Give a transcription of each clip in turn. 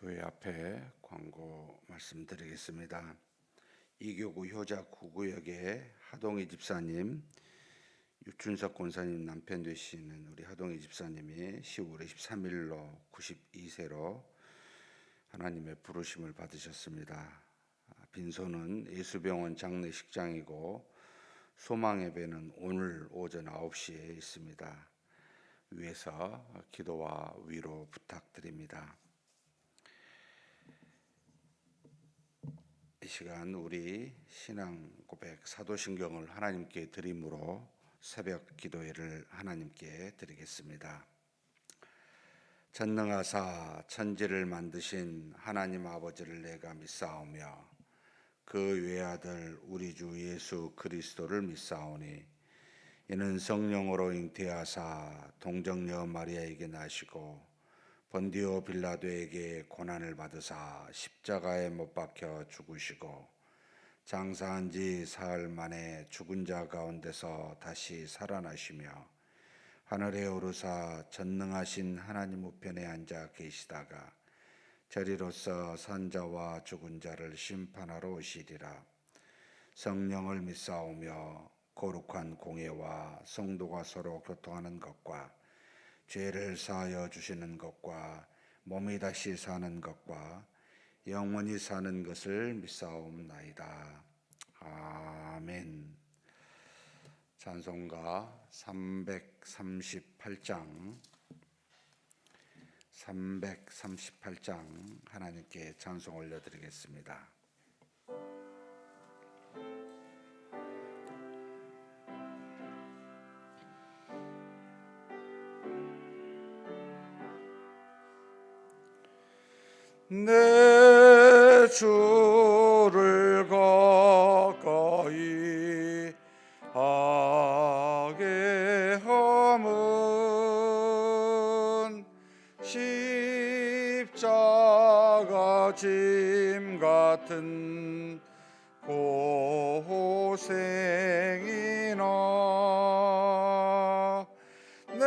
교회 앞에 광고 말씀드리겠습니다. 이교구 효자 9구역의 하동희 집사님, 유춘석 권사님 남편 되시는 우리 하동희 집사님이 10월 23일로 92세로 하나님의 부르심을 받으셨습니다. 빈소는 예수병원 장례식장이고 소망예배는 오늘 오전 9시에 있습니다. 위에서 기도와 위로 부탁드립니다. 이 시간 우리 신앙 고백 사도신경을 하나님께 드림으로 새벽 기도회를 하나님께 드리겠습니다. 전능하사 천지를 만드신 하나님 아버지를 내가 믿사오며 그 외아들 우리 주 예수 그리스도를 믿사오니 이는 성령으로 잉태하사 동정녀 마리아에게 나시고 본디오 빌라도에게 고난을 받으사 십자가에 못 박혀 죽으시고 장사한 지 사흘 만에 죽은 자 가운데서 다시 살아나시며 하늘에 오르사 전능하신 하나님 우편에 앉아 계시다가 저리로서 산 자와 죽은 자를 심판하러 오시리라. 성령을 믿사오며 거룩한 공예와 성도가 서로 교통하는 것과 죄를 사하여 주시는 것과 몸이 다시 사는 것과 영원히 사는 것을 믿사옵나이다. 아멘. 찬송가 338장 하나님께 찬송 올려드리겠습니다. 내 주를 가까이 하게 함은 십자가 짐 같은 고생이나 내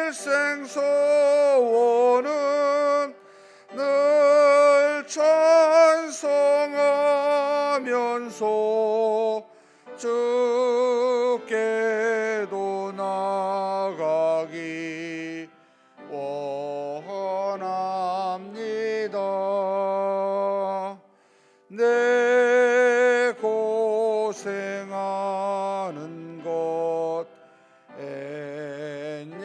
일생 소원은 늘 찬송하면서 주께도 나가기 원합니다. 내 고생하는 것 엔야곱이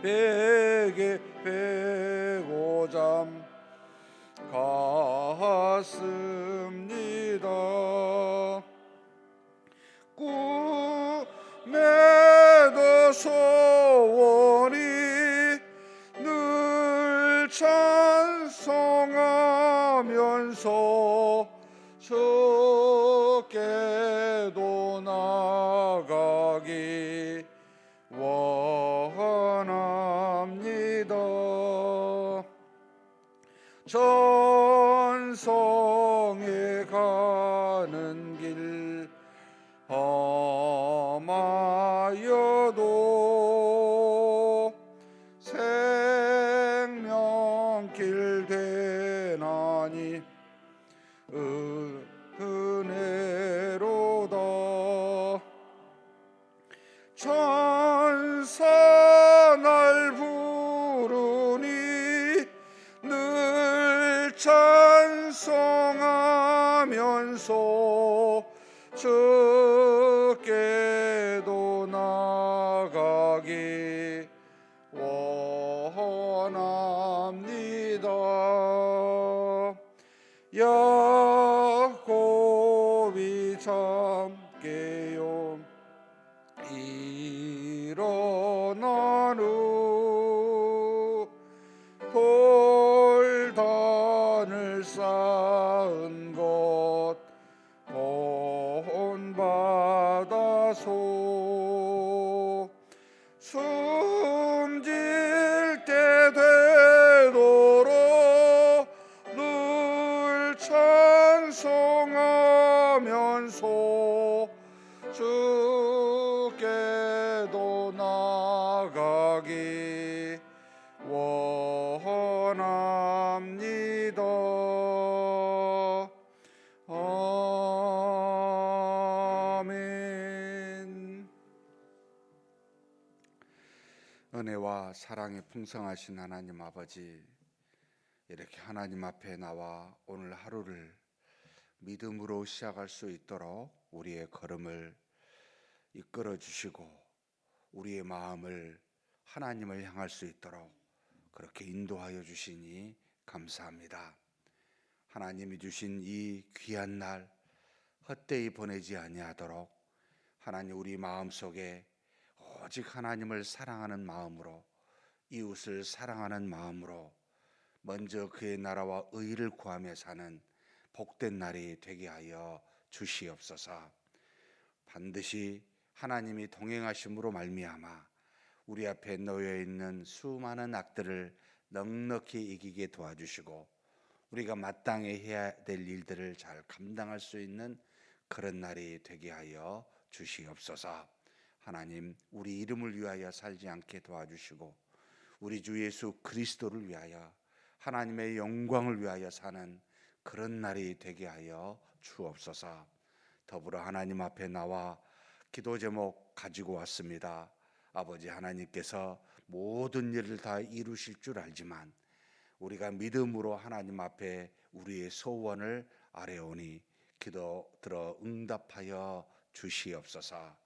베개 베고잠 갔습니다. 꿈에도 소원이 늘 찬송하면서 주께도 나가기 원합니다. 전성에 가는 길 험하여도 생명길 되나니 은혜로다. 천사 날 부르니 늘 찬송하면서 주께도 나가기 원합니다. 야곱이 참게요 일어난 후 돌단을 쌓은 것 본받아서 숨질 때 되도록 늘 찬송하면서 하기 원합니다. 아멘. 은혜와 사랑이 풍성하신 하나님 아버지, 이렇게 하나님 앞에 나와 오늘 하루를 믿음으로 시작할 수 있도록 우리의 걸음을 이끌어 주시고 우리의 마음을 하나님을 향할 수 있도록 그렇게 인도하여 주시니 감사합니다. 하나님이 주신 이 귀한 날 헛되이 보내지 아니하도록 하나님 우리 마음속에 오직 하나님을 사랑하는 마음으로, 이웃을 사랑하는 마음으로 먼저 그의 나라와 의를 구하며 사는 복된 날이 되게 하여 주시옵소서. 반드시 하나님이 동행하심으로 말미암아 우리 앞에 놓여 있는 수많은 악들을 넉넉히 이기게 도와주시고 우리가 마땅히 해야 될 일들을 잘 감당할 수 있는 그런 날이 되게 하여 주시옵소서. 하나님, 우리 이름을 위하여 살지 않게 도와주시고 우리 주 예수 그리스도를 위하여 하나님의 영광을 위하여 사는 그런 날이 되게 하여 주옵소서. 더불어 하나님 앞에 나와 기도 제목 가지고 왔습니다. 아버지 하나님께서 모든 일을 다 이루실 줄 알지만 우리가 믿음으로 하나님 앞에 우리의 소원을 아뢰오니 기도 들어 응답하여 주시옵소서.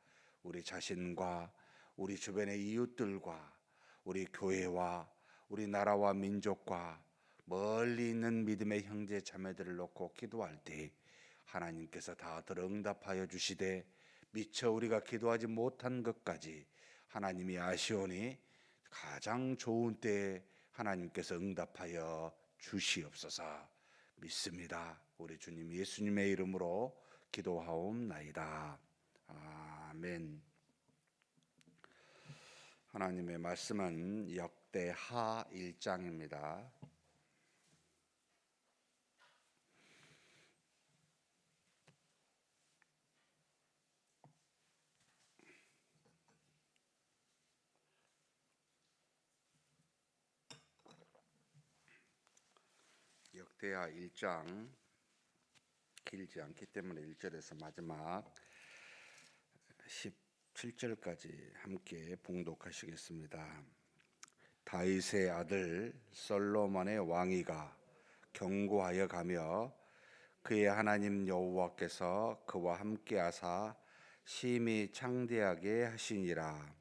우리 자신과 우리 주변의 이웃들과 우리 교회와 우리 나라와 민족과 멀리 있는 믿음의 형제 자매들을 놓고 기도할 때 하나님께서 다 들어 응답하여 주시되 미처 우리가 기도하지 못한 것까지 하나님이 아시오니 가장 좋은 때에 하나님께서 응답하여 주시옵소서. 믿습니다. 우리 주님 예수님의 이름으로 기도하옵나이다. 아멘. 하나님의 말씀은 역대하 1장입니다. 역대하 1장 길지 않기 때문에 1절에서 마지막 17절까지 함께 봉독하시겠습니다. 다윗의 아들 솔로몬의 왕위가 견고하여 가며 그의 하나님 여호와께서 그와 함께 하사 심히 창대하게 하시니라.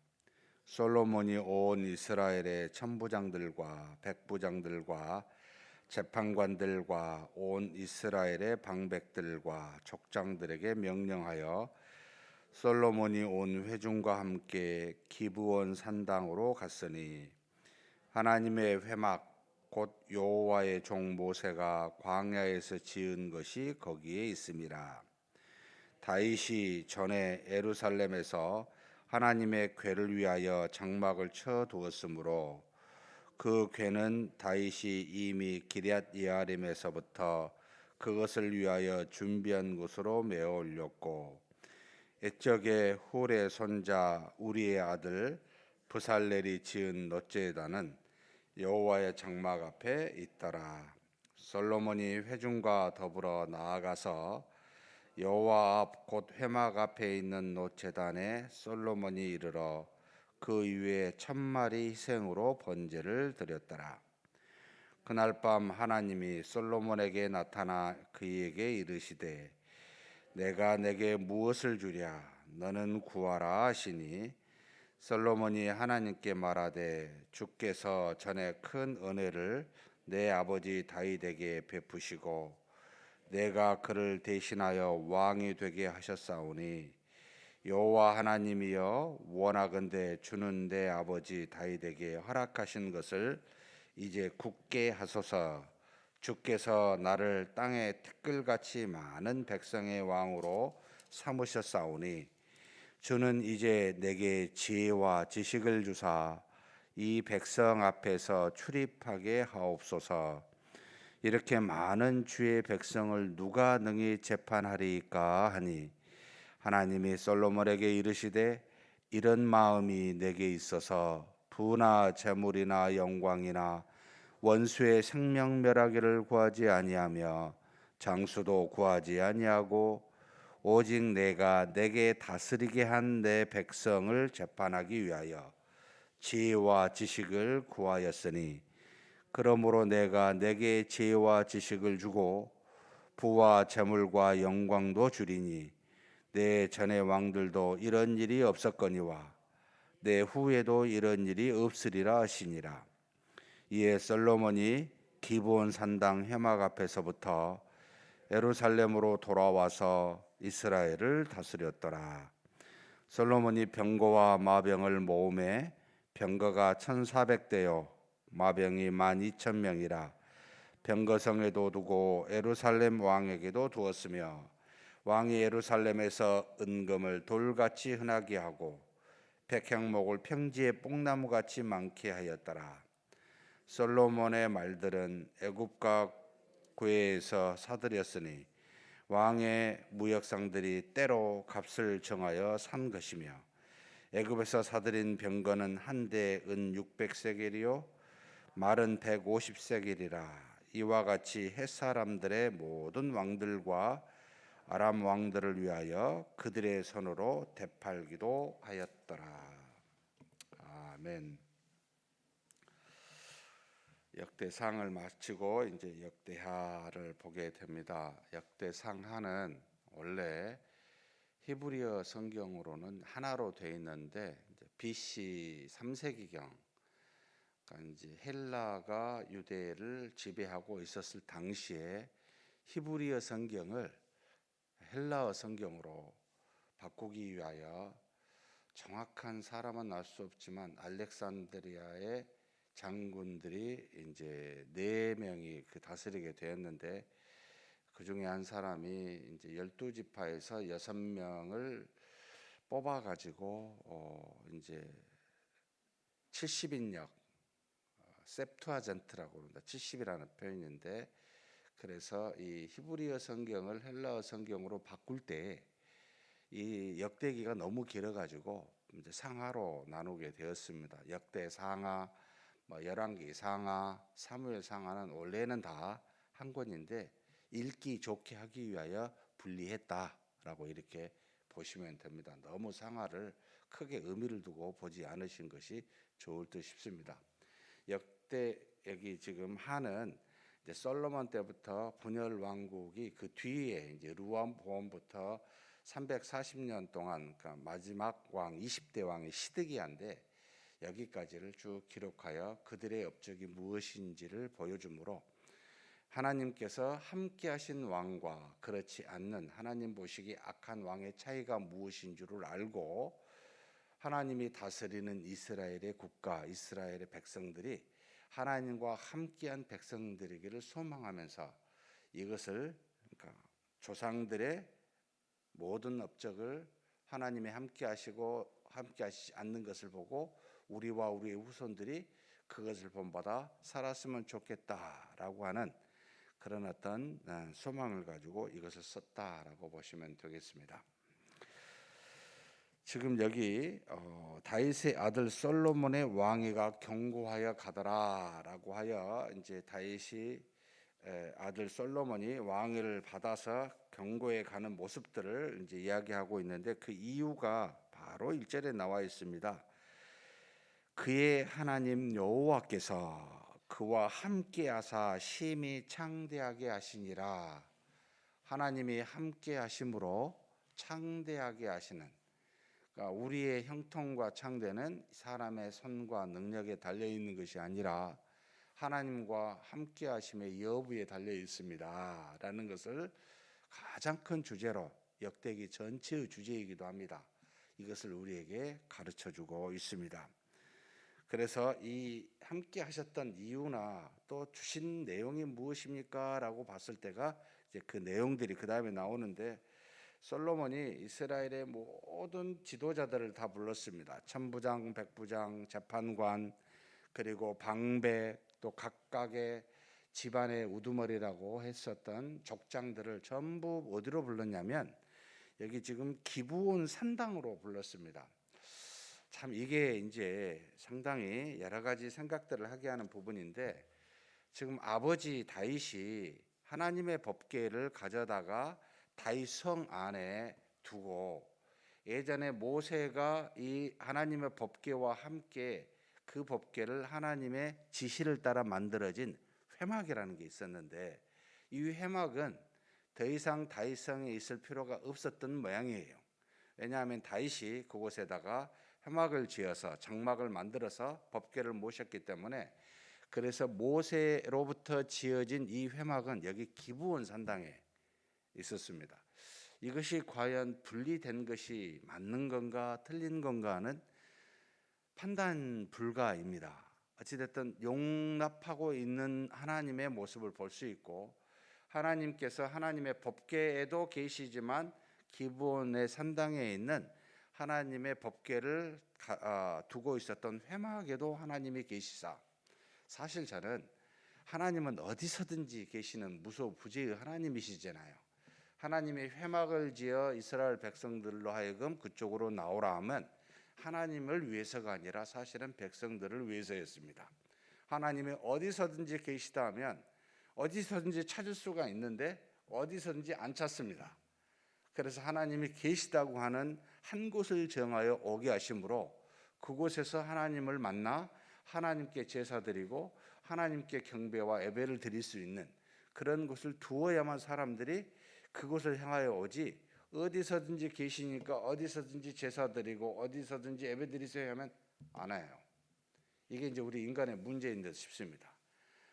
솔로몬이 온 이스라엘의 천부장들과 백부장들과 재판관들과 온 이스라엘의 방백들과 족장들에게 명령하여 솔로몬이 온 회중과 함께 기브온 산당으로 갔으니 하나님의 회막 곧 여호와의 종 모세가 광야에서 지은 것이 거기에 있음이라. 다윗이 전에 예루살렘에서 하나님의 궤를 위하여 장막을 쳐 두었으므로 그 궤는 다윗이 이미 기럇 예아림에서부터 그것을 위하여 준비한 곳으로 메어 올렸고 옛적에 훌의 손자 우리의 아들 브살렐이 지은 놋제단은 여호와의 장막 앞에 있더라. 솔로몬이 회중과 더불어 나아가서 여호와 앞 곧 회막 앞에 있는 놋제단에 솔로몬이 이르러 그 위에 1000마리 희생으로 번제를 드렸더라. 그날 밤 하나님이 솔로몬에게 나타나 그에게 이르시되 내가 내게 무엇을 주랴 너는 구하라 하시니 솔로몬이 하나님께 말하되 주께서 전에 큰 은혜를 내 아버지 다윗에게 베푸시고 내가 그를 대신하여 왕이 되게 하셨사오니 여호와 하나님이여 원하건대 주는 내 아버지 다윗에게 허락하신 것을 이제 굳게 하소서. 주께서 나를 땅에 티끌같이 많은 백성의 왕으로 삼으셨사오니 주는 이제 내게 지혜와 지식을 주사 이 백성 앞에서 출입하게 하옵소서. 이렇게 많은 주의 백성을 누가 능히 재판하리까 하니 하나님이 솔로몬에게 이르시되 이런 마음이 내게 있어서 부나 재물이나 영광이나 원수의 생명멸하기를 구하지 아니하며 장수도 구하지 아니하고 오직 내가 내게 다스리게 한 내 백성을 재판하기 위하여 지혜와 지식을 구하였으니 그러므로 내가 내게 지혜와 지식을 주고 부와 재물과 영광도 주리니 내 전의 왕들도 이런 일이 없었거니와 내 후에도 이런 일이 없으리라 하시니라. 이에 솔로몬이 기브온 산당 회막 앞에서부터 예루살렘으로 돌아와서 이스라엘을 다스렸더라. 솔로몬이 병거와 마병을 모음에 병거가 1,400대요 마병이 12,000명이라. 병거성에도 두고 예루살렘 왕에게도 두었으며 왕이 예루살렘에서 은금을 돌같이 흔하게 하고 백향목을 평지에 뽕나무같이 많게 하였더라. 솔로몬의 말들은 애굽과 구에에서 사들였으니 왕의 무역상들이 때로 값을 정하여 산 것이며 애굽에서 사들인 병거는 한 대 은 600세겔이요 말은 150세겔이라. 이와 같이 헷 사람들의 모든 왕들과 아람 왕들을 위하여 그들의 손으로 되팔기도 하였더라. 아멘. 역대상을 마치고 이제 역대하를 보게 됩니다. 역대상하는 원래 히브리어 성경으로는 하나로 되어 있는데 BC 3세기경, 그러니까 이제 헬라가 유대를 지배하고 있었을 당시에 히브리어 성경을 헬라어 성경으로 바꾸기 위하여 정확한 사람은 알 수 없지만 알렉산드리아의 장군들이 이제 4명이 그 다스리게 되었는데 그 중에 한 사람이 이제 12지파에서 6명을 뽑아 가지고 이제 70인역 셉투아젠트라고 합니다. 70이라는 표현인데, 그래서 이 히브리어 성경을 헬라어 성경으로 바꿀 때 이 역대기가 너무 길어가지고 이제 상하로 나누게 되었습니다. 역대 상하, 열왕기 상하, 사무엘 상하는 원래는 다 한 권인데 읽기 좋게 하기 위하여 분리했다라고 이렇게 보시면 됩니다. 너무 상하를 크게 의미를 두고 보지 않으신 것이 좋을 듯 싶습니다. 역대기 지금 하는 이제 솔로몬 때부터 분열 왕국이 그 뒤에 이제 르호보암부터 340년 동안, 그러니까 마지막 왕 20대 왕의 시드기야인데 여기까지를 쭉 기록하여 그들의 업적이 무엇인지를 보여주므로 하나님께서 함께 하신 왕과 그렇지 않는 하나님 보시기 악한 왕의 차이가 무엇인 줄을 알고 하나님이 다스리는 이스라엘의 국가, 이스라엘의 백성들이 하나님과 함께한 백성들이기를 소망하면서 이것을, 그러니까 조상들의 모든 업적을 하나님이 함께 하시고 함께 하시지 않는 것을 보고 우리와 우리의 후손들이 그것을 본받아 살았으면 좋겠다라고 하는 그런 어떤 소망을 가지고 이것을 썼다라고 보시면 되겠습니다. 지금 여기 다윗의 아들 솔로몬의 왕위가 견고하여 가더라라고 하여 이제 다윗이 아들 솔로몬이 왕위를 받아서 견고해 가는 모습들을 이제 이야기하고 있는데 그 이유가 바로 1절에 나와 있습니다. 그의 하나님 여호와께서 그와 함께 하사 심히 창대하게 하시니라. 하나님이 함께 하심으로 창대하게 하시는, 그러니까 우리의 형통과 창대는 사람의 손과 능력에 달려 있는 것이 아니라 하나님과 함께 하심의 여부에 달려 있습니다 라는 것을 가장 큰 주제로 역대기 전체의 주제이기도 합니다. 이것을 우리에게 가르쳐 주고 있습니다. 그래서 이 함께 하셨던 이유나 또 주신 내용이 무엇입니까? 라고 봤을 때가 이제 그 내용들이 그 다음에 나오는데, 솔로몬이 이스라엘의 모든 지도자들을 다 불렀습니다. 천부장, 백부장, 재판관, 그리고 방백, 또 각각의 집안의 우두머리라고 했었던 족장들을 전부 어디로 불렀냐면 여기 지금 기브온 산당으로 불렀습니다. 참 이게 이제 상당히 여러 가지 생각들을 하게 하는 부분인데, 지금 아버지 다윗이 하나님의 법궤를 가져다가 다윗 성 안에 두고, 예전에 모세가 이 하나님의 법궤와 함께 그 법궤를 하나님의 지시를 따라 만들어진 회막이라는 게 있었는데, 이 회막은 더 이상 다윗 성에 있을 필요가 없었던 모양이에요. 왜냐하면 다윗이 그곳에다가 회막을 지어서 장막을 만들어서 법궤를 모셨기 때문에, 그래서 모세로부터 지어진 이 회막은 여기 기브온 산당에 있었습니다. 이것이 과연 분리된 것이 맞는 건가 틀린 건가는 판단 불가입니다. 어찌됐든 용납하고 있는 하나님의 모습을 볼 수 있고, 하나님께서 하나님의 법궤에도 계시지만 기브온의 산당에 있는 하나님의 법궤를 두고 있었던 회막에도 하나님이 계시사, 사실 저는 하나님은 어디서든지 계시는 무소부재의 하나님이시잖아요. 하나님이 회막을 지어 이스라엘 백성들로 하여금 그쪽으로 나오라 하면 하나님을 위해서가 아니라 사실은 백성들을 위해서였습니다. 하나님이 어디서든지 계시다 하면 어디서든지 찾을 수가 있는데 어디서든지 안 찾습니다. 그래서 하나님이 계시다고 하는 한 곳을 정하여 오게 하심으로 그곳에서 하나님을 만나 하나님께 제사 드리고 하나님께 경배와 예배를 드릴 수 있는 그런 곳을 두어야만 사람들이 그곳을 향하여 오지, 어디서든지 계시니까 어디서든지 제사 드리고 어디서든지 예배 드리세요 하면 안 와요. 이게 이제 우리 인간의 문제인 듯 싶습니다.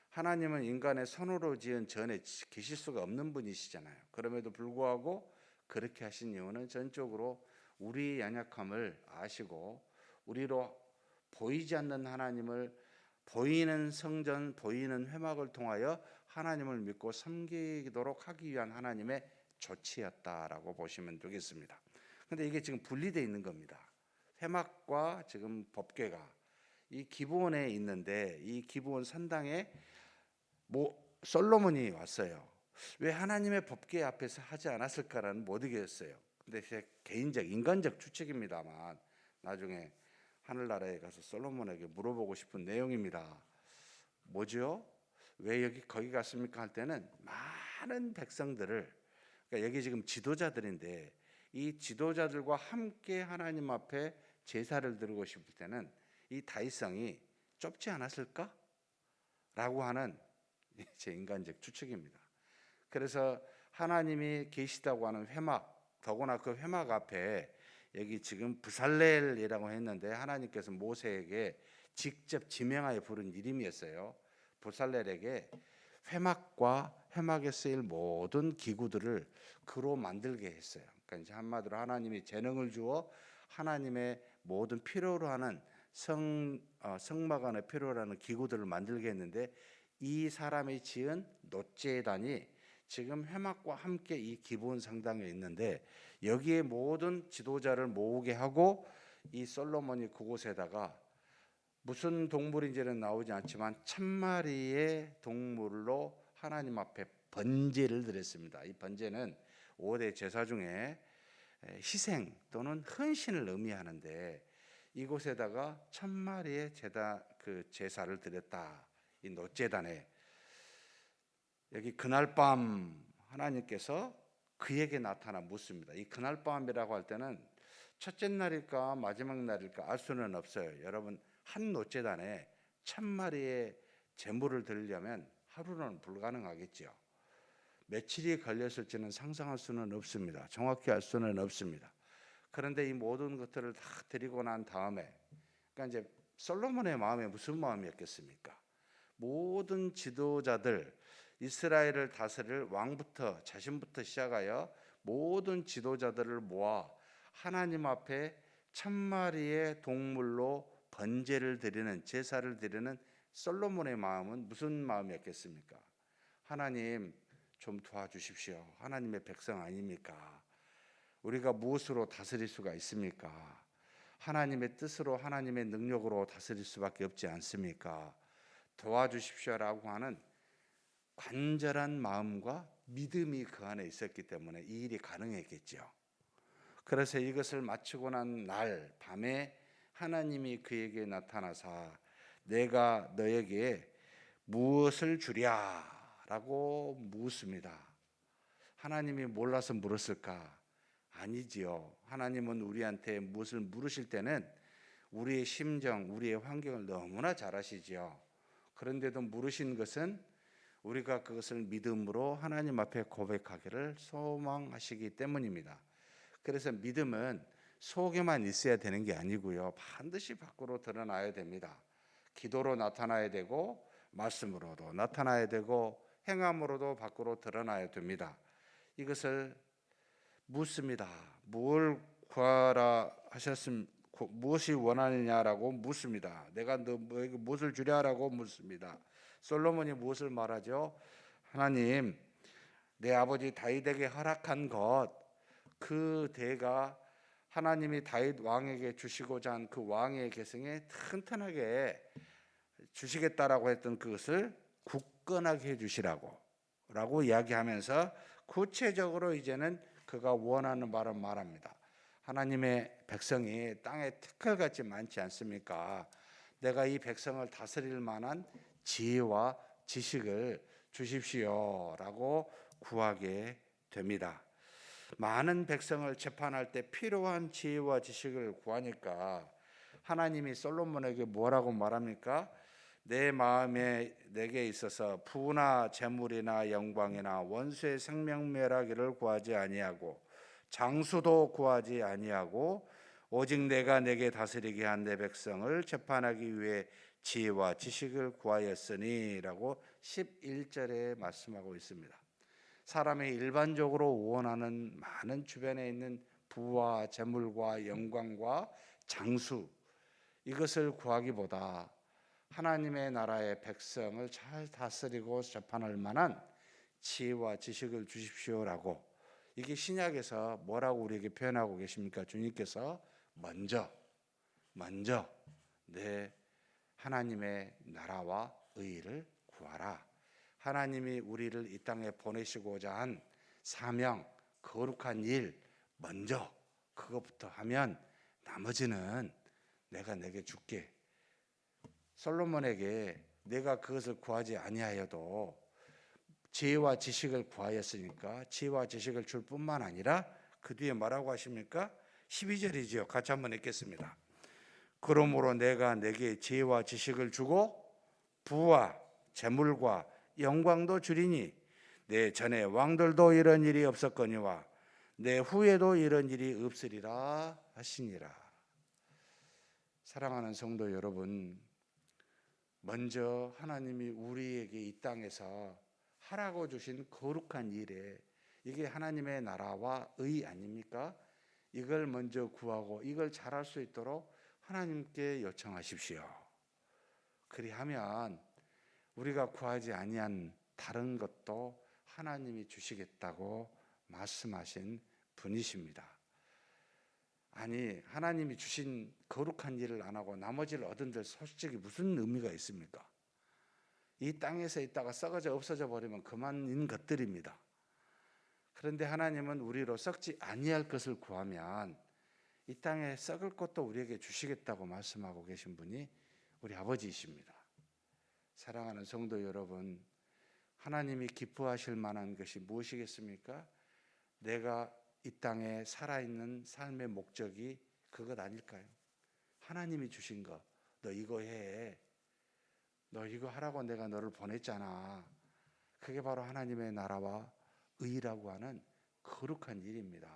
하나님은 인간의 손으로 지은 전에 계실 수가 없는 분이시잖아요. 그럼에도 불구하고 그렇게 하신 이유는 전적으로 우리의 연약함을 아시고 우리로 보이지 않는 하나님을 보이는 성전, 보이는 회막을 통하여 하나님을 믿고 섬기도록 하기 위한 하나님의 조치였다라고 보시면 되겠습니다. 그런데 이게 지금 분리되어 있는 겁니다. 회막과 지금 법궤가 이 기브온에 있는데, 이 기브온 산당에 솔로몬이 왔어요. 왜 하나님의 법궤 앞에서 하지 않았을까라는 못 이겼어요. 근데 제 개인적 인간적 추측입니다만 나중에 하늘나라에 가서 솔로몬에게 물어보고 싶은 내용입니다. 뭐죠? 왜 거기 갔습니까? 할 때는 많은 백성들을, 그러니까 여기 지금 지도자들인데 이 지도자들과 함께 하나님 앞에 제사를 드리고 싶을 때는 이 다윗성이 좁지 않았을까? 라고 하는 제 인간적 추측입니다. 그래서 하나님이 계시다고 하는 회막, 더구나 그 회막 앞에 여기 지금 부살렐이라고 했는데 하나님께서 모세에게 직접 지명하여 부른 이름이었어요. 부살렐에게 회막과 회막에 쓰일 모든 기구들을 그로 만들게 했어요. 그러니까 이제 한마디로 하나님이 재능을 주어 하나님의 모든 필요로 하는 성막 안에 필요로 하는 기구들을 만들게 했는데, 이 사람이 지은 놋제단이 지금 회막과 함께 이 기브온 상당에 있는데, 여기에 모든 지도자를 모으게 하고 이 솔로몬이 그곳에다가 무슨 동물인지는 나오지 않지만 1000마리의 동물로 하나님 앞에 번제를 드렸습니다. 이 번제는 5대 제사 중에 희생 또는 헌신을 의미하는데, 이곳에다가 1000마리의 제사를 드렸다. 이 놋제단에 여기 그날 밤 하나님께서 그에게 나타나 묻습니다. 이 그날 밤이라고 할 때는 첫째 날일까 마지막 날일까 알 수는 없어요. 여러분, 한 놋제단에 1000마리의 제물을 드리려면 하루는 불가능하겠죠. 며칠이 걸렸을지는 상상할 수는 없습니다. 정확히 알 수는 없습니다. 그런데 이 모든 것들을 다 드리고 난 다음에, 그러니까 이제 솔로몬의 마음에 무슨 마음이었겠습니까? 모든 지도자들, 이스라엘을 다스릴 왕부터 자신부터 시작하여 모든 지도자들을 모아 하나님 앞에 1000마리의 동물로 번제를 드리는, 제사를 드리는 솔로몬의 마음은 무슨 마음이었겠습니까? 하나님 좀 도와주십시오. 하나님의 백성 아닙니까? 우리가 무엇으로 다스릴 수가 있습니까? 하나님의 뜻으로 하나님의 능력으로 다스릴 수밖에 없지 않습니까? 도와주십시오라고 하는 간절한 마음과 믿음이 그 안에 있었기 때문에 이 일이 가능했겠죠. 그래서 이것을 마치고 난 날 밤에 하나님이 그에게 나타나사 내가 너에게 무엇을 주랴라고 묻습니다. 하나님이 몰라서 물었을까? 아니지요. 하나님은 우리한테 무엇을 물으실 때는 우리의 심정, 우리의 환경을 너무나 잘 아시지요. 그런데도 물으신 것은 우리가 그것을 믿음으로 하나님 앞에 고백하기를 소망하시기 때문입니다. 그래서 믿음은 속에만 있어야 되는 게 아니고요. 반드시 밖으로 드러나야 됩니다. 기도로 나타나야 되고 말씀으로도 나타나야 되고 행함으로도 밖으로 드러나야 됩니다. 이것을 묻습니다. 뭘 구하라 하셨음 무엇이 원하느냐라고 묻습니다. 내가 너에게 무엇을 주랴라고 묻습니다. 솔로몬이 무엇을 말하죠? 하나님, 내 아버지 다윗에게 허락한 것, 그 대가 하나님이 다윗 왕에게 주시고자 한 그 왕의 계승에 튼튼하게 주시겠다라고 했던 그것을 굳건하게 해주시라고 라고 이야기하면서 구체적으로 이제는 그가 원하는 바를 말합니다. 하나님의 백성이 땅에 티끌같이 많지 않습니까? 내가 이 백성을 다스릴 만한 지혜와 지식을 주십시오라고 구하게 됩니다. 많은 백성을 재판할 때 필요한 지혜와 지식을 구하니까 하나님이 솔로몬에게 뭐라고 말합니까? 내 마음에 내게 있어서 부나 재물이나 영광이나 원수의 생명멸하기를 구하지 아니하고 장수도 구하지 아니하고 오직 내가 내게 다스리게 한 내 백성을 재판하기 위해 지혜와 지식을 구하였으니라고 11절에 말씀하고 있습니다. 사람이 일반적으로 원하는 많은 주변에 있는 부와 재물과 영광과 장수, 이것을 구하기보다 하나님의 나라의 백성을 잘 다스리고 재판할 만한 지혜와 지식을 주십시오라고, 이게 신약에서 뭐라고 우리에게 표현하고 계십니까? 주님께서 먼저 내 하나님의 나라와 의를 구하라. 하나님이 우리를 이 땅에 보내시고자 한 사명, 거룩한 일 먼저 그것부터 하면 나머지는 내가 내게 줄게. 솔로몬에게 내가 그것을 구하지 아니하여도 지혜와 지식을 구하였으니까 지혜와 지식을 줄 뿐만 아니라 그 뒤에 뭐라고 하십니까? 12절이지요. 같이 한번 읽겠습니다. 그러므로 내가 내게 지혜와 지식을 주고 부와 재물과 영광도 주리니 내 전에 왕들도 이런 일이 없었거니와 내 후에도 이런 일이 없으리라 하시니라. 사랑하는 성도 여러분, 먼저 하나님이 우리에게 이 땅에서 하라고 주신 거룩한 일에, 이게 하나님의 나라와 의 아닙니까? 이걸 먼저 구하고 이걸 잘할 수 있도록 하나님께 요청하십시오. 그리하면 우리가 구하지 아니한 다른 것도 하나님이 주시겠다고 말씀하신 분이십니다. 아니, 하나님이 주신 거룩한 일을 안 하고 나머지를 얻은들 솔직히 무슨 의미가 있습니까? 이 땅에서 있다가 썩어져 없어져 버리면 그만인 것들입니다. 그런데 하나님은 우리로 썩지 아니할 것을 구하면 이 땅에 썩을 것도 우리에게 주시겠다고 말씀하고 계신 분이 우리 아버지이십니다. 사랑하는 성도 여러분, 하나님이 기뻐하실 만한 것이 무엇이겠습니까? 내가 이 땅에 살아있는 삶의 목적이 그것 아닐까요? 하나님이 주신 거, 너 이거 해, 너 이거 하라고 내가 너를 보냈잖아. 그게 바로 하나님의 나라와 의라고 하는 거룩한 일입니다.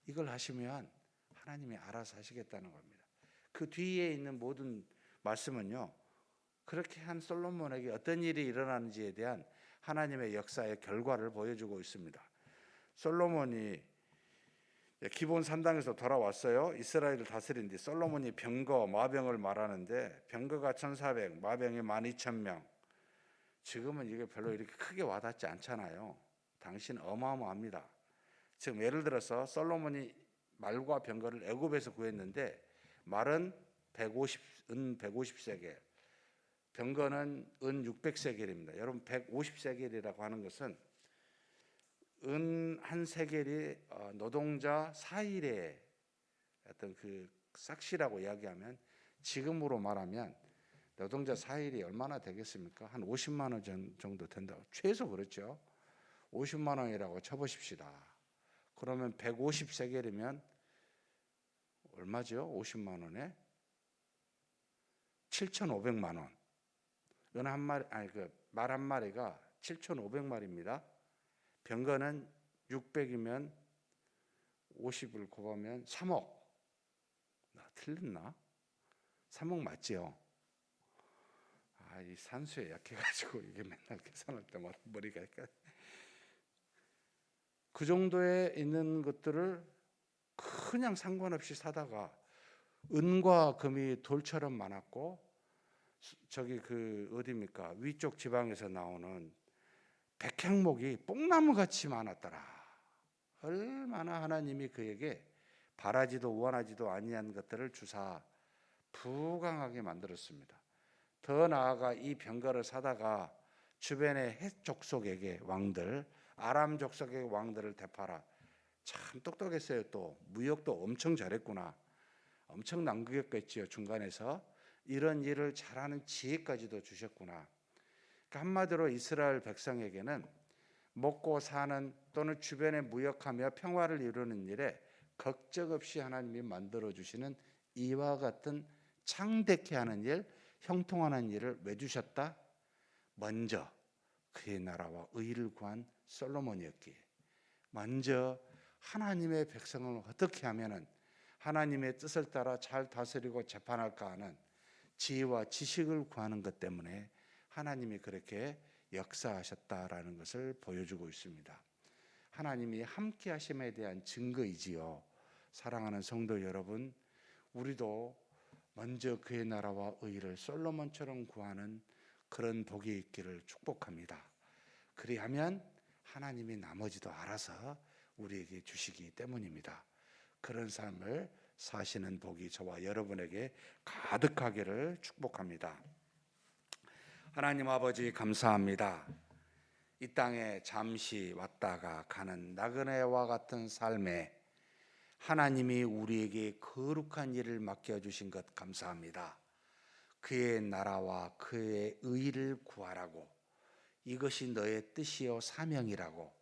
이걸 하시면 하나님이 알아서 하시겠다는 겁니다. 그 뒤에 있는 모든 말씀은요, 그렇게 한 솔로몬에게 어떤 일이 일어나는지에 대한 하나님의 역사의 결과를 보여주고 있습니다. 솔로몬이 기본 3당에서 돌아왔어요. 이스라엘을 다스린 뒤 솔로몬이 병거, 마병을 말하는데 병거가 1,400, 마병이 12,000명. 지금은 이게 별로 이렇게 크게 와닿지 않잖아요. 당시는 어마어마합니다. 지금 예를 들어서 솔로몬이 말과 병거를 애굽에서 구했는데 말은 은 150세겔, 병거는 은 600세겔입니다. 여러분 150세겔이라고 하는 것은 은 한 세겔이 노동자 4일의 어떤 그 싹시라고 이야기하면 지금으로 말하면 노동자 4일이 얼마나 되겠습니까? 한 50만 원 정도 된다고 최소 그렇죠. 50만 원이라고 쳐보십시다. 그러면 150세겔이면 얼마죠? 50만 원에 7,500만 원. 은 한 마리 말 한 마리가 7,500마리입니다. 병거는 600이면 50을 곱하면 3억. 틀렸나? 3억 맞지요? 이 산수에 약해가지고 이게 맨날 계산할 때마다 머리가 그 정도에 있는 것들을 그냥 상관없이 사다가 은과 금이 돌처럼 많았고 저기 그 어디입니까? 위쪽 지방에서 나오는 백향목이 뽕나무같이 많았더라. 얼마나 하나님이 그에게 바라지도 원하지도 아니한 것들을 주사 부강하게 만들었습니다. 더 나아가 이 병거를 사다가 주변의 헷 족속에게 왕들, 아람 족속의 왕들을 되팔아. 참 똑똑했어요. 또 무역도 엄청 잘했구나. 엄청 남겼겠지요. 중간에서 이런 일을 잘하는 지혜까지도 주셨구나. 그러니까 한마디로 이스라엘 백성에게는 먹고 사는 또는 주변에 무역하며 평화를 이루는 일에 걱정 없이 하나님이 만들어 주시는 이와 같은 창대케 하는 일, 형통하는 일을 왜 주셨다? 먼저 그의 나라와 의를 구한 솔로몬이었기에, 먼저 하나님의 백성을 어떻게 하면은 하나님의 뜻을 따라 잘 다스리고 재판할까 하는 지혜와 지식을 구하는 것 때문에 하나님이 그렇게 역사하셨다라는 것을 보여주고 있습니다. 하나님이 함께 하심에 대한 증거이지요. 사랑하는 성도 여러분, 우리도 먼저 그의 나라와 의를 솔로몬처럼 구하는 그런 복이 있기를 축복합니다. 그리하면 하나님이 나머지도 알아서 우리에게 주시기 때문입니다. 그런 삶을 사시는 복이 저와 여러분에게 가득하기를 축복합니다. 하나님 아버지 감사합니다. 이 땅에 잠시 왔다가 가는 나그네와 같은 삶에 하나님이 우리에게 거룩한 일을 맡겨주신 것 감사합니다. 그의 나라와 그의 의를 구하라고, 이것이 너의 뜻이요 사명이라고,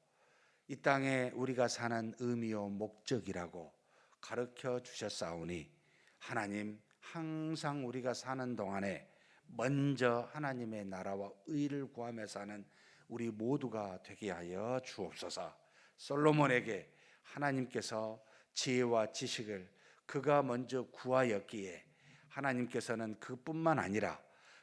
이 땅에 우리가 사는 의미요 목적이라고 가르쳐 주셨사오니, 하나님 항상 우리가 사는 동안에 먼저 하나님의 나라와 의를 구하며 사는 우리 모두가 되게 하여 주옵소서. 솔로몬에게 하나님께서 지혜와 지식을 그가 먼저 구하였기에 하나님께서는 그뿐만 아니라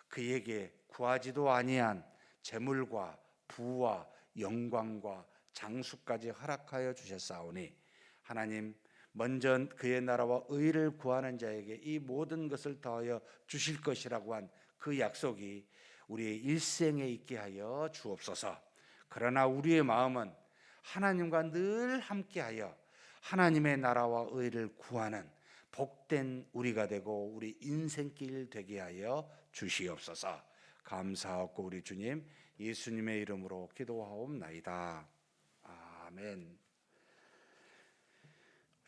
그에게 구하지도 아니한 재물과 부와 영광과 장수까지 허락하여 주셨사오니, 하나님 먼저 그의 나라와 의를 구하는 자에게 이 모든 것을 더하여 주실 것이라고 한 그 약속이 우리의 일생에 있게 하여 주옵소서. 그러나 우리의 마음은 하나님과 늘 함께하여 하나님의 나라와 의를 구하는 복된 우리가 되고 우리 인생길 되게 하여 주시옵소서. 감사하고 우리 주님 예수님의 이름으로 기도하옵나이다. 아멘.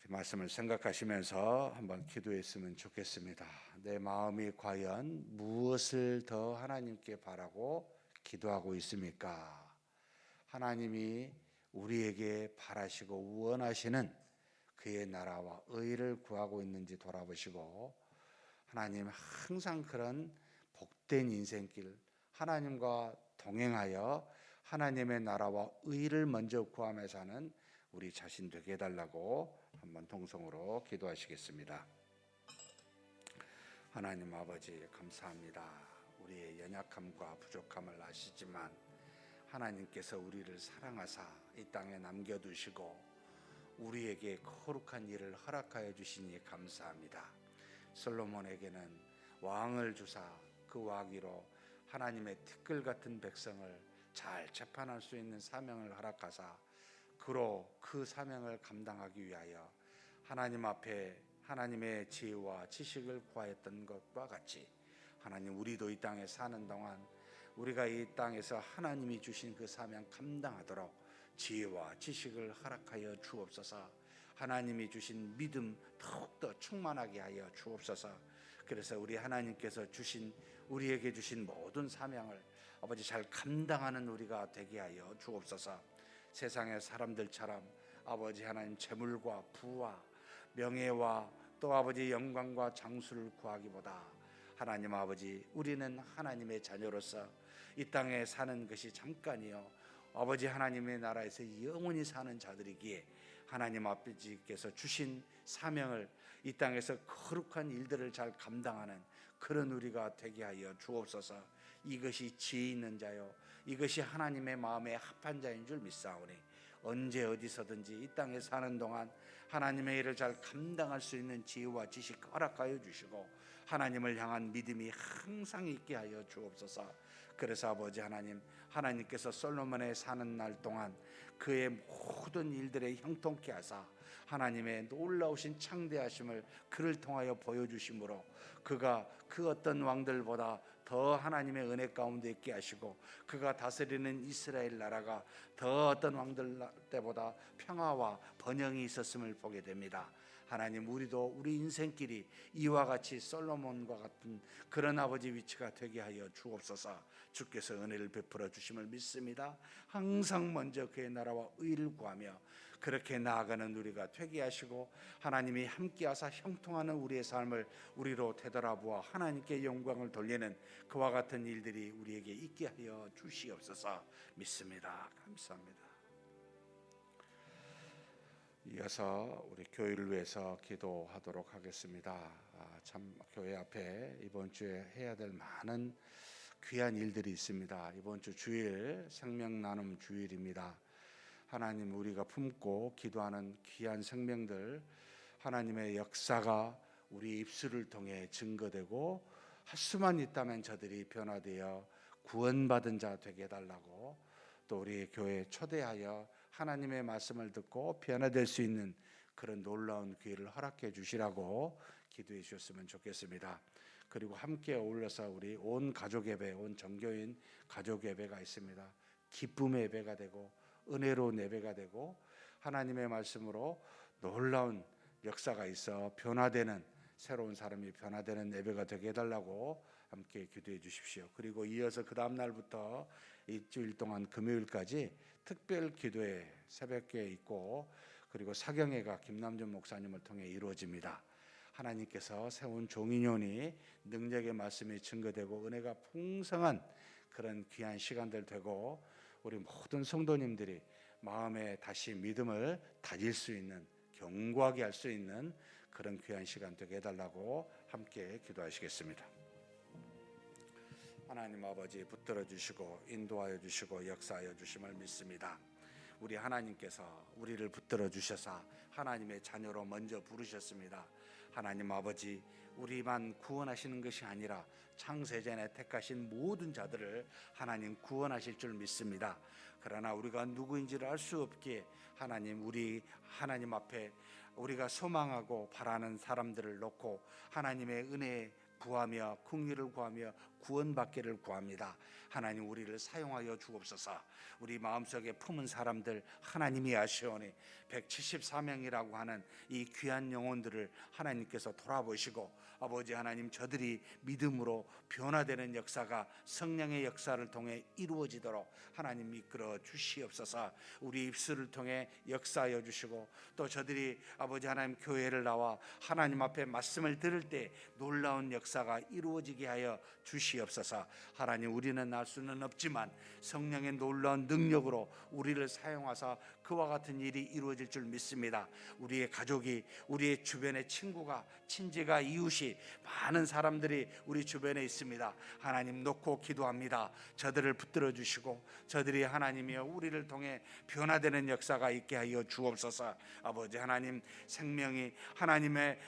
말씀을 생각하시면서 한번 기도했으면 좋겠습니다. 내 마음이 과연 무엇을 더 하나님께 바라고 기도하고 있습니까? 하나님이 우리에게 바라시고 원하시는 그의 나라와 의를 구하고 있는지 돌아보시고, 하나님 항상 그런 복된 인생길, 하나님과 동행하여 하나님의 나라와 의를 먼저 구하며 사는 우리 자신 되게 해달라고 한번 동성으로 기도하시겠습니다. 하나님 아버지 감사합니다. 우리의 연약함과 부족함을 아시지만 하나님께서 우리를 사랑하사 이 땅에 남겨두시고 우리에게 거룩한 일을 허락하여 주시니 감사합니다. 솔로몬에게는 왕을 주사 그 왕위로 하나님의 티끌 같은 백성을 잘 재판할 수 있는 사명을 허락하사 그로 그 사명을 감당하기 위하여 하나님 앞에 하나님의 지혜와 지식을 구하였던 것과 같이, 하나님 우리도 이 땅에 사는 동안 우리가 이 땅에서 하나님이 주신 그 사명 감당하도록 지혜와 지식을 허락하여 주옵소서. 하나님이 주신 믿음 더욱더 충만하게 하여 주옵소서. 그래서 우리 하나님께서 주신 우리에게 주신 모든 사명을 아버지 잘 감당하는 우리가 되게 하여 주옵소서. 세상의 사람들처럼 아버지 하나님 재물과 부와 명예와 또 아버지 영광과 장수를 구하기보다 하나님 아버지 우리는 하나님의 자녀로서 이 땅에 사는 것이 잠깐이요 아버지 하나님의 나라에서 영원히 사는 자들이기에 하나님 아버지께서 주신 사명을 이 땅에서 거룩한 일들을 잘 감당하는 그런 우리가 되게 하여 주옵소서. 이것이 지혜 있는 자요 이것이 하나님의 마음에 합한 자인 줄 믿사오니 언제 어디서든지 이 땅에 사는 동안 하나님의 일을 잘 감당할 수 있는 지혜와 지식 허락하여 주시고 하나님을 향한 믿음이 항상 있게 하여 주옵소서. 그래서 아버지 하나님 하나님께서 솔로몬의 사는 날 동안 그의 모든 일들에 형통케 하사 하나님의 놀라우신 창대하심을 그를 통하여 보여주심으로 그가 그 어떤 왕들보다 더 하나님의 은혜 가운데 있게 하시고 그가 다스리는 이스라엘 나라가 더 어떤 왕들 때보다 평화와 번영이 있었음을 보게 됩니다. 하나님 우리도 우리 인생길이 이와 같이 솔로몬과 같은 그런 아버지 위치가 되게 하여 주옵소서. 주께서 은혜를 베풀어 주심을 믿습니다. 항상 먼저 그의 나라와 의를 구하며 그렇게 나아가는 우리가 되게 하시고 하나님이 함께하사 형통하는 우리의 삶을 우리로 되돌아보아 하나님께 영광을 돌리는 그와 같은 일들이 우리에게 있게 하여 주시옵소서. 믿습니다. 감사합니다. 이어서 우리 교회를 위해서 기도하도록 하겠습니다. 참 교회 앞에 이번 주에 해야 될 많은 귀한 일들이 있습니다. 이번 주 주일 생명 나눔 주일입니다. 하나님 우리가 품고 기도하는 귀한 생명들 하나님의 역사가 우리 입술을 통해 증거되고 할 수만 있다면 저들이 변화되어 구원받은 자 되게 해달라고 또 우리 교회에 초대하여 하나님의 말씀을 듣고 변화될 수 있는 그런 놀라운 기회를 허락해 주시라고 기도해 주셨으면 좋겠습니다. 그리고 함께 어울려서 우리 온 가족 예배, 온 정교인 가족 예배가 있습니다. 기쁨의 예배가 되고 은혜로운 예배가 되고 하나님의 말씀으로 놀라운 역사가 있어 변화되는 새로운 사람이 변화되는 예배가 되게 해달라고 함께 기도해 주십시오. 그리고 이어서 그 다음 날부터 일주일 동안 금요일까지 특별 기도회 새벽에 있고 그리고 사경회가 김남준 목사님을 통해 이루어집니다. 하나님께서 세운 종인원이 능력의 말씀이 증거되고 은혜가 풍성한 그런 귀한 시간들 되고 우리 모든 성도님들이 마음에 다시 믿음을 다질 수 있는 견고하게 할 수 있는 그런 귀한 시간 되게 해달라고 함께 기도하시겠습니다. 하나님 아버지 붙들어 주시고 인도하여 주시고 역사하여 주심을 믿습니다. 우리 하나님께서 우리를 붙들어 주셔서 하나님의 자녀로 먼저 부르셨습니다. 하나님 아버지 우리만 구원하시는 것이 아니라 창세전에 택하신 모든 자들을 하나님 구원하실 줄 믿습니다. 그러나 우리가 누구인지를 알 수 없기에 하나님 우리 하나님 앞에 우리가 소망하고 바라는 사람들을 놓고 하나님의 은혜에 구하며 긍휼을 구하며 구원받기를 구합니다. 하나님 우리를 사용하여 주옵소서. 우리 마음속에 품은 사람들 하나님이 아시오니 174명이라고 하는 이 귀한 영혼들을 하나님께서 돌아보시고 아버지 하나님 저들이 믿음으로 변화되는 역사가 성령의 역사를 통해 이루어지도록 하나님 이끌어 주시옵소서. 우리 입술을 통해 역사하여 주시고 또 저들이 아버지 하나님 교회를 나와 하나님 앞에 말씀을 들을 때 놀라운 역사가 이루어지게 하여 주시옵소서. 하나님 우리는 알 수는 없지만 성령의 놀라운 능력으로 우리를 사용하사 그와 같은 일이 이루어질 줄 믿습니다. 우리의 가족이 우리의 주변의 친구가 친지가 이웃이 많은 사람들이 우리 주변에 있습니다. 하나님 놓고 기도합니다. 저들을 붙들어 주시고 저들이 하나님이여 우리를 통해 변화되는 역사가 있게 하여 주옵소서. 아버지 하나님 생명이 하나님의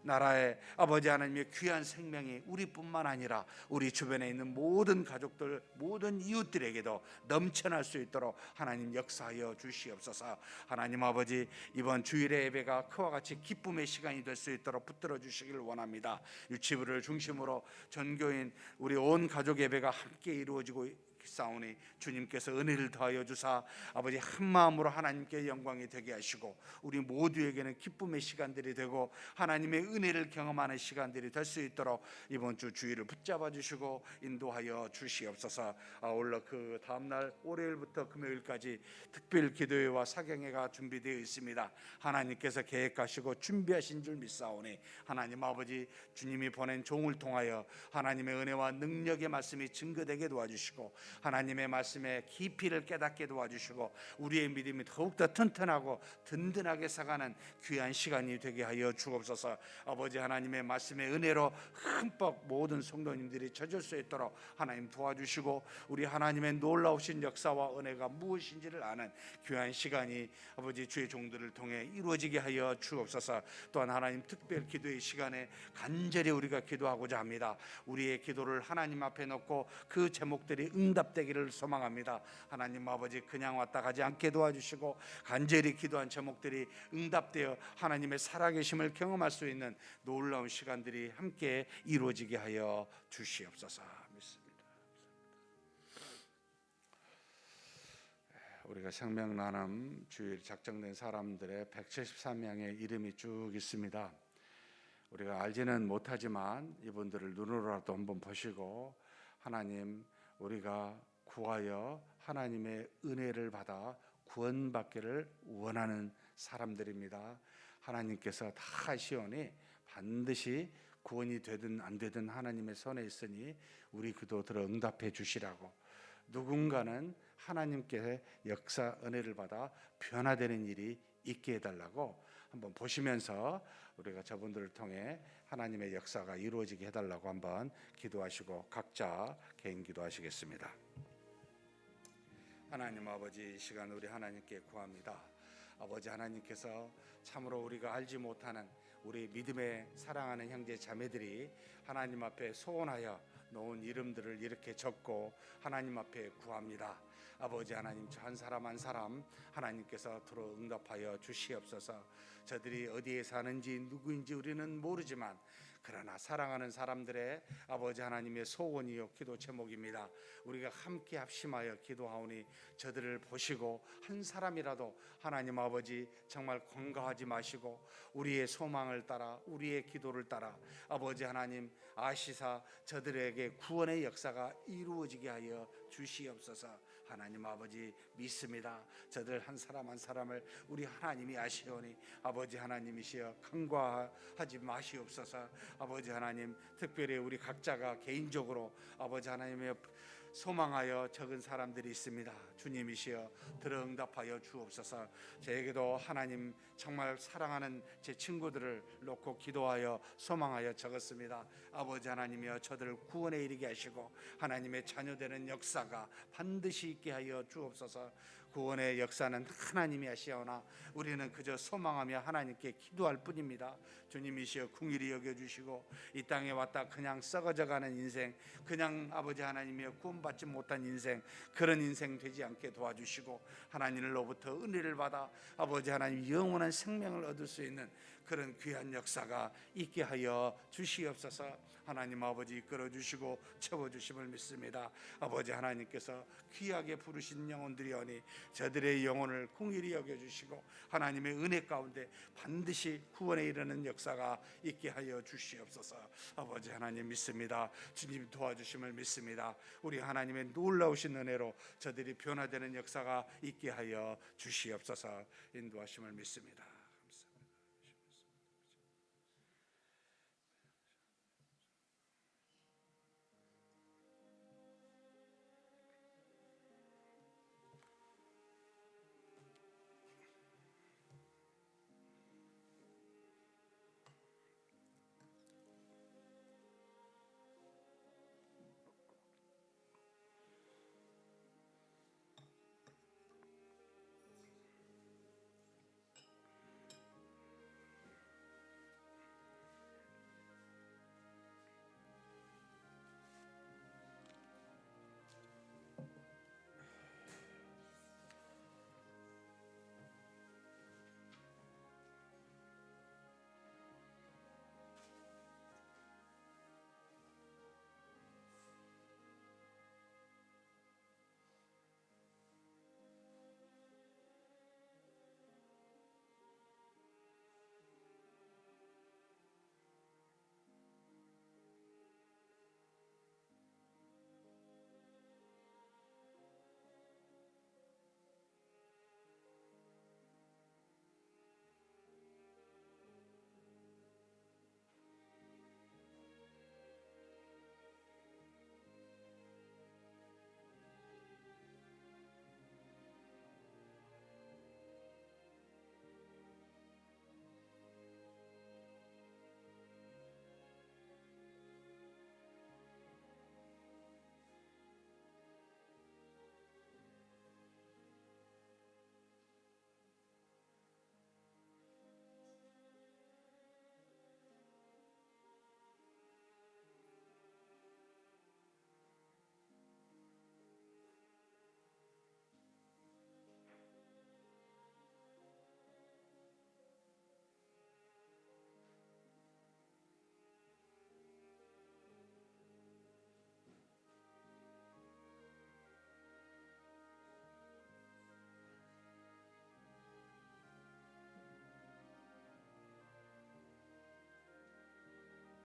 나라의 아버지 하나님의 귀한 생명이 우리뿐만 아니라 우리 주변에 있는 모든 가족들 모든 이웃들에게도 넘쳐날 수 있도록 하나님 역사하여 주시옵소서. 하나님 아버지 이번 주일의 예배가 그와 같이 기쁨의 시간이 될 수 있도록 붙들어 주시길 원합니다. 유치부를 중심으로 전교인 우리 온 가족 예배가 함께 이루어지고 싸우니 주님께서 은혜를 더하여 주사 아버지 한 마음으로 하나님께 영광이 되게 하시고 우리 모두에게는 기쁨의 시간들이 되고 하나님의 은혜를 경험하는 시간들이 될 수 있도록 이번 주 주의를 붙잡아 주시고 인도하여 주시옵소서. 아울러 그 다음날 월요일부터 금요일까지 특별 기도회와 사경회가 준비되어 있습니다. 하나님께서 계획하시고 준비하신 줄 믿사오니 하나님 아버지 주님이 보낸 종을 통하여 하나님의 은혜와 능력의 말씀이 증거되게 도와주시고 하나님의 말씀의 깊이를 깨닫게 도와주시고 우리의 믿음이 더욱더 튼튼하고 든든하게 사가는 귀한 시간이 되게 하여 주옵소서. 아버지 하나님의 말씀의 은혜로 흠뻑 모든 성도님들이 젖을 수 있도록 하나님 도와주시고 우리 하나님의 놀라우신 역사와 은혜가 무엇인지를 아는 귀한 시간이 아버지 주의 종들을 통해 이루어지게 하여 주옵소서. 또한 하나님 특별 기도의 시간에 간절히 우리가 기도하고자 합니다. 우리의 기도를 하나님 앞에 놓고 그 제목들이 응답되기를 소망합니다. 하나님 아버지 그냥 왔다 가지 않게 도와주시고 간절히 기도한 제목들이 응답되어 하나님의 살아계심을 경험할 수 있는 놀라운 시간들이 함께 이루어지게 하여 주시옵소서. 믿습니다. 우리가 생명 나눔 주일 작정된 사람들의 173명의 이름이 쭉 있습니다. 우리가 알지는 못하지만 이분들을 눈으로라도 한번 보시고 하나님 우리가 구하여 하나님의 은혜를 받아 구원받기를 원하는 사람들입니다. 하나님께서 다 아시오니 반드시 구원이 되든 안 되든 하나님의 손에 있으니 우리 기도 들어 응답해 주시라고, 누군가는 하나님께 역사 은혜를 받아 변화되는 일이 있게 해달라고 한번 보시면서 우리가 저분들을 통해 하나님의 역사가 이루어지게 해달라고 한번 기도하시고 각자 개인 기도하시겠습니다. 하나님 아버지, 이 시간 우리 하나님께 구합니다. 아버지 하나님께서 참으로 우리가 알지 못하는 우리 믿음의 사랑하는 형제 자매들이 하나님 앞에 소원하여 놓은 이름들을 이렇게 적고 하나님 앞에 구합니다. 아버지 하나님, 저 한 사람 한 사람 하나님께서 들어 응답하여 주시옵소서. 저들이 어디에 사는지 누구인지 우리는 모르지만 그러나 사랑하는 사람들의 아버지 하나님의 소원이요 기도 제목입니다. 우리가 함께 합심하여 기도하오니 저들을 보시고 한 사람이라도 하나님 아버지 정말 관가하지 마시고 우리의 소망을 따라 우리의 기도를 따라 아버지 하나님 아시사 저들에게 구원의 역사가 이루어지게 하여 주시옵소서. 하나님 아버지 믿습니다. 저들 한 사람 한 사람을 우리 하나님이 아시오니 아버지 하나님이시여 간과하지 마시옵소서. 아버지 하나님, 특별히 우리 각자가 개인적으로 아버지 하나님의 소망하여 적은 사람들이 있습니다. 주님이시여 들어 응답하여 주옵소서. 저에게도 하나님 정말 사랑하는 제 친구들을 놓고 기도하여 소망하여 적었습니다. 아버지 하나님이여 저들을 구원에 이르게 하시고 하나님의 자녀되는 역사가 반드시 있게 하여 주옵소서. 구원의 역사는 하나님이 하시오나 우리는 그저 소망하며 하나님께 기도할 뿐입니다. 주님이시여 긍휼히 여겨주시고 이 땅에 왔다 그냥 썩어져가는 인생, 그냥 아버지 하나님이여 구원받지 못한 인생, 그런 인생 되지 않게 도와주시고 하나님으로부터 은혜를 받아 아버지 하나님 영원한 생명을 얻을 수 있는 그런 귀한 역사가 있게 하여 주시옵소서. 하나님 아버지 이끌어주시고 채워주심을 믿습니다. 아버지 하나님께서 귀하게 부르신 영혼들이오니 저들의 영혼을 긍휼히 여겨주시고 하나님의 은혜 가운데 반드시 구원에 이르는 역사가 있게 하여 주시옵소서. 아버지 하나님 믿습니다. 주님 도와주심을 믿습니다. 우리 하나님의 놀라우신 은혜로 저들이 변화되는 역사가 있게 하여 주시옵소서. 인도하심을 믿습니다.